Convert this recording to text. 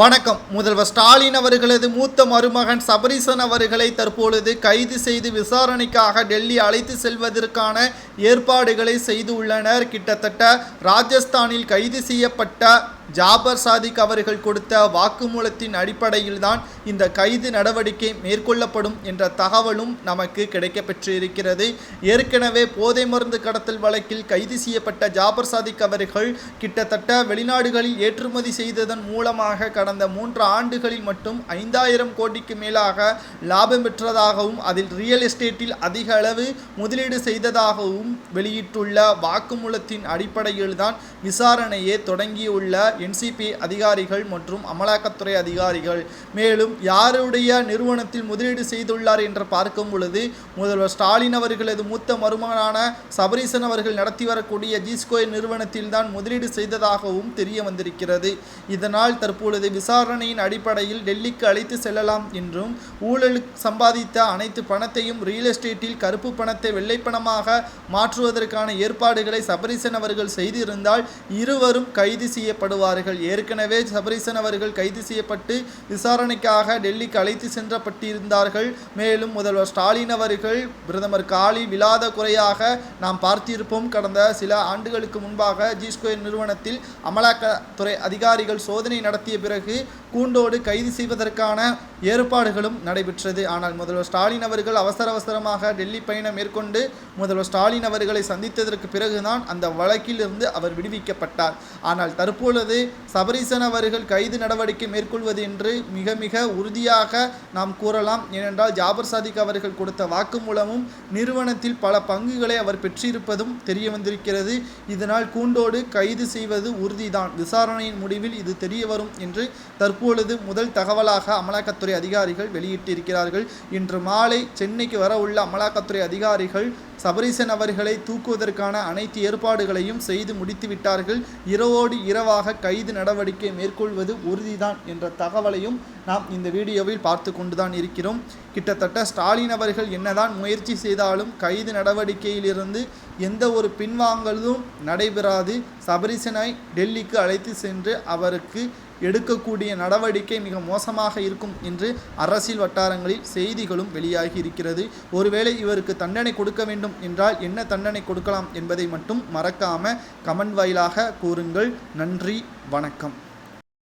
வணக்கம். முதல்வர் ஸ்டாலின் அவர்களது மூத்த மருமகன் சபரீசன் அவர்களை தற்பொழுது கைது செய்து விசாரணைக்காக டெல்லி அழைத்து செல்வதற்கான ஏற்பாடுகளை செய்துள்ளனர். கிட்டத்தட்ட ராஜஸ்தானில் கைது செய்யப்பட்ட ஜாபர் சாதிக் அவர்கள் கொடுத்த வாக்குமூலத்தின் அடிப்படையில்தான் இந்த கைது நடவடிக்கை மேற்கொள்ளப்படும் என்ற தகவலும் நமக்கு கிடைக்கப்பெற்றிருக்கிறது. ஏற்கனவே போதை மருந்து கடத்தல் வழக்கில் கைது செய்யப்பட்ட ஜாபர் சாதிக் அவர்கள் கிட்டத்தட்ட வெளிநாடுகளில் ஏற்றுமதி செய்ததன் மூலமாக கடந்த 3 ஆண்டுகளில் மட்டும் 5000 கோடிக்கு மேலாக லாபம் பெற்றதாகவும் அதில் ரியல் எஸ்டேட்டில் அதிக அளவு முதலீடு செய்ததாகவும் வெளியிட்டுள்ள வாக்குமூலத்தின் அடிப்படையில்தான் விசாரணையே தொடங்கியுள்ள என்சிபி அதிகாரிகள் மற்றும் அமலாக்கத்துறை அதிகாரிகள். மேலும் யாருடைய நிறுவனத்தில் முதலீடு செய்துள்ளார் என்று பார்க்கும் பொழுது முதல்வர் ஸ்டாலின் அவர்களது மூத்த மருமகனான சபரீசன் அவர்கள் நடத்தி வரக்கூடிய ஜிஸ்கோயர் நிறுவனத்தில் தான் முதலீடு செய்ததாகவும் தெரிய வந்திருக்கிறது. இதனால் தற்பொழுது விசாரணையின் அடிப்படையில் டெல்லிக்கு அழைத்து செல்லலாம் என்றும் ஊழலுக்கு சம்பாதித்த அனைத்து பணத்தையும் ரியல் எஸ்டேட்டில் கருப்பு பணத்தை வெள்ளைப்பணமாக மாற்றுவதற்கான ஏற்பாடுகளை சபரீசன் அவர்கள் செய்திருந்தால் இருவரும் கைது செய்யப்படுவார்கள். ஏற்கனவே சபரீசன் அவர்கள் கைது செய்யப்பட்டு விசாரணைக்காக டெல்லிக்கு அழைத்து சென்றப்பட்டிருந்தார்கள். மேலும் முதல்வர் ஸ்டாலின் அவர்கள் பிரதமர் காலி விழாத குறையாக நாம் பார்த்திருப்போம். கடந்த சில ஆண்டுகளுக்கு முன்பாக ஜிஸ்கோயர் நிறுவனத்தில் அமலாக்கத்துறை அதிகாரிகள் சோதனை நடத்திய பிறகு கூண்டோடு கைது செய்வதற்கான ஏற்பாடுகளும் நடைபெற்றது. ஆனால் முதல்வர் ஸ்டாலின் அவர்கள் அவசரமாக டெல்லி பயணம் மேற்கொண்டு முதல்வர் ஸ்டாலின் அவர்களை சந்தித்ததற்கு பிறகுதான் அந்த வழக்கில் இருந்து அவர் விடுவிக்கப்பட்டார். ஆனால் தற்பொழுது சபரீசன் அவர்கள் கைது நடவடிக்கை மேற்கொள்வது என்று மிக உறுதியாக நாம் கூறலாம். ஏனென்றால் ஜாபர் சாதிக் அவர்கள் கொடுத்த வாக்குமூலமும் நிறுவனத்தில் பல பங்குகளை அவர் பெற்றிருப்பதும் தெரிய வந்திருக்கிறது. இதனால் கூண்டோடு கைது செய்வது உறுதிதான். விசாரணையின் முடிவில் இது தெரிய வரும் என்று தற்பொழுது முதல் தகவலாக அமலாக்கத்துறை அதிகாரிகள் வெளியிட்டிருக்கிறார்கள். இன்று மாலை சென்னைக்கு வர உள்ள அமலாக்கத்துறை அதிகாரிகள் சபரீசன் அவர்களை தூக்குவதற்கான அனைத்து ஏற்பாடுகளையும் செய்து முடித்துவிட்டார்கள். இரவோடு இரவாக கைது நடவடிக்கை மேற்கொள்வது உறுதிதான் என்ற தகவலையும் நாம் இந்த வீடியோவில் பார்த்து கொண்டுதான் இருக்கிறோம். கிட்டத்தட்ட ஸ்டாலின் அவர்கள் என்னதான் முயற்சி செய்தாலும் கைது நடவடிக்கையிலிருந்து எந்த ஒரு பின்வாங்கலும் நடைபெறாது. சபரீசனை டெல்லிக்கு அழைத்து சென்று அவருக்கு எடுக்கக்கூடிய நடவடிக்கை மிக மோசமாக இருக்கும் என்று அரசியல் வட்டாரங்களில் செய்திகளும் வெளியாகி இருக்கிறது. ஒருவேளை இவருக்கு தண்டனை கொடுக்க வேண்டும் என்றால் என்ன தண்டனை கொடுக்கலாம் என்பதை மட்டும் மறக்காம கமெண்ட் வாயிலாக கூறுங்கள். நன்றி, வணக்கம்.